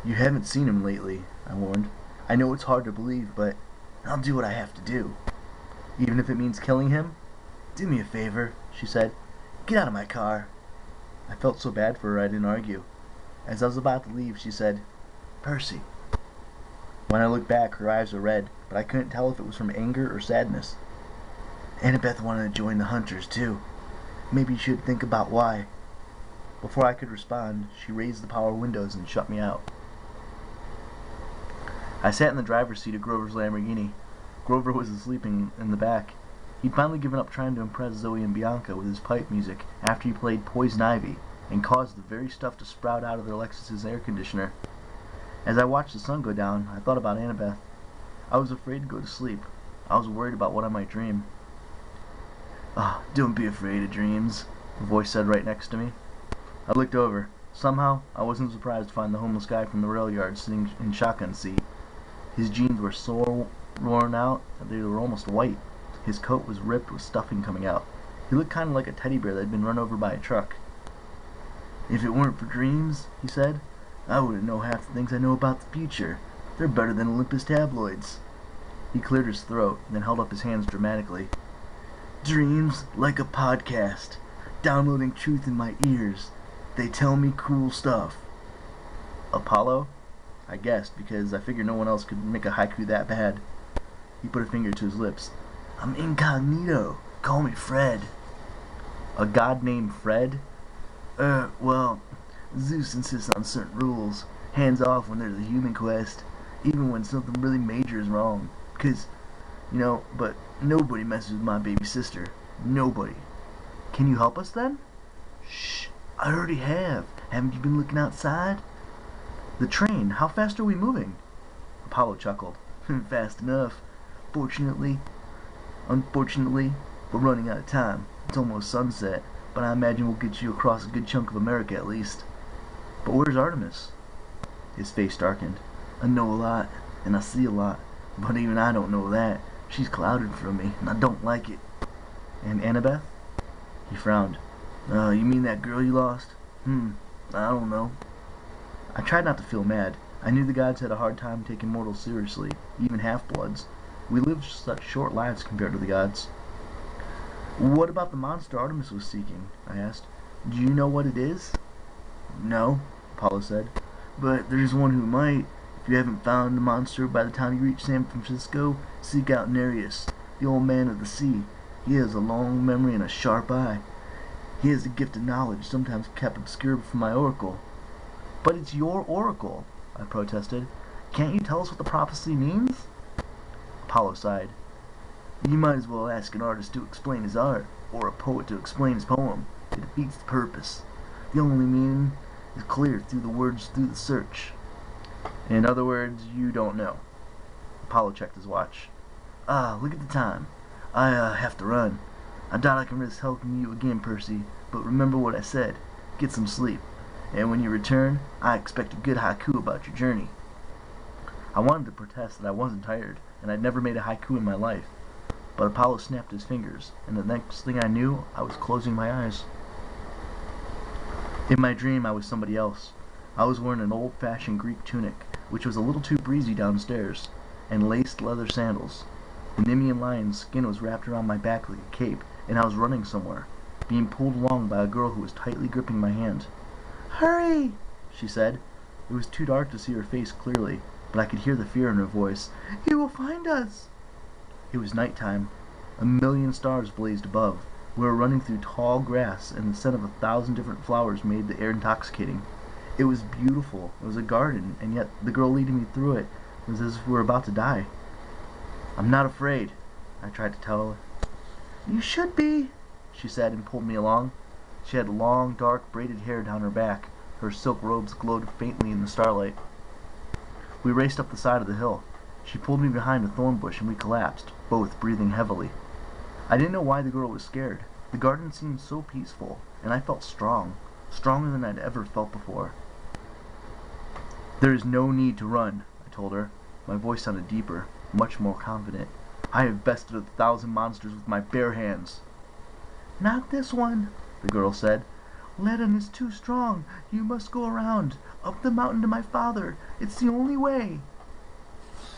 You haven't seen him lately, I warned. I know it's hard to believe, but I'll do what I have to do. Even if it means killing him? Do me a favor, she said. Get out of my car. I felt so bad for her I didn't argue. As I was about to leave, she said, Percy. When I looked back, her eyes were red, but I couldn't tell if it was from anger or sadness. Annabeth wanted to join the hunters, too. Maybe you should think about why. Before I could respond, she raised the power windows and shut me out. I sat in the driver's seat of Grover's Lamborghini. Grover was asleep in the back. He'd finally given up trying to impress Zoe and Bianca with his pipe music after he played Poison Ivy and caused the very stuff to sprout out of their Lexus's air conditioner. As I watched the sun go down, I thought about Annabeth. I was afraid to go to sleep. I was worried about what I might dream. "Ah, don't be afraid of dreams," a voice said right next to me. I looked over. Somehow, I wasn't surprised to find the homeless guy from the rail yard sitting in shotgun seat. His jeans were so worn out that they were almost white. His coat was ripped with stuffing coming out. He looked kind of like a teddy bear that had been run over by a truck. "If it weren't for dreams," he said, "I wouldn't know half the things I know about the future. They're better than Olympus tabloids." He cleared his throat, and then held up his hands dramatically. "Dreams like a podcast, downloading truth in my ears. They tell me cool stuff." Apollo? I guessed, because I figured no one else could make a haiku that bad. He put a finger to his lips. "I'm incognito. Call me Fred." A god named Fred? Well, Zeus insists on certain rules. Hands off when there's a human quest, even when something really major is wrong. But nobody messes with my baby sister. Nobody. Can you help us then? Shh, I already have. Haven't you been looking outside? The train, how fast are we moving? Apollo chuckled. Fast enough. Unfortunately, we're running out of time. It's almost sunset, but I imagine we'll get you across a good chunk of America at least. But where's Artemis? His face darkened. I know a lot, and I see a lot, but even I don't know that. She's clouded from me, and I don't like it. And Annabeth? He frowned. You mean that girl you lost? I don't know. I tried not to feel mad. I knew the gods had a hard time taking mortals seriously, even half-bloods. We lived such short lives compared to the gods. What about the monster Artemis was seeking? I asked. Do you know what it is? No, Apollo said. But there's one who might. If you haven't found the monster by the time you reach San Francisco, seek out Nereus, the old man of the sea. He has a long memory and a sharp eye. He has the gift of knowledge, sometimes kept obscure from my oracle. But it's your oracle, I protested. Can't you tell us what the prophecy means? Apollo sighed. You might as well ask an artist to explain his art, or a poet to explain his poem. It defeats the purpose. The only meaning is clear through the words through the search. In other words, you don't know. Apollo checked his watch. Look at the time. I have to run. I doubt I can risk helping you again, Percy, but remember what I said. Get some sleep. And when you return, I expect a good haiku about your journey. I wanted to protest that I wasn't tired, and I'd never made a haiku in my life. But Apollo snapped his fingers, and the next thing I knew, I was closing my eyes. In my dream, I was somebody else. I was wearing an old-fashioned Greek tunic, which was a little too breezy downstairs, and laced leather sandals. The Nemean lion's skin was wrapped around my back like a cape, and I was running somewhere, being pulled along by a girl who was tightly gripping my hand. "Hurry!" she said. It was too dark to see her face clearly, but I could hear the fear in her voice. "He will find us!" It was nighttime. A million stars blazed above. We were running through tall grass, and the scent of 1,000 different flowers made the air intoxicating. It was beautiful. It was a garden, and yet the girl leading me through it was as if we were about to die. "I'm not afraid," I tried to tell her. "You should be," she said, and pulled me along. She had long, dark, braided hair down her back. Her silk robes glowed faintly in the starlight. We raced up the side of the hill. She pulled me behind a thorn bush, and we collapsed, both breathing heavily. I didn't know why the girl was scared. The garden seemed so peaceful, and I felt strong, stronger than I'd ever felt before. "There is no need to run," I told her. My voice sounded deeper, much more confident. "I have bested 1,000 monsters with my bare hands." "Not this one," the girl said. Riordan is too strong. You must go around, up the mountain to my father. It's the only way.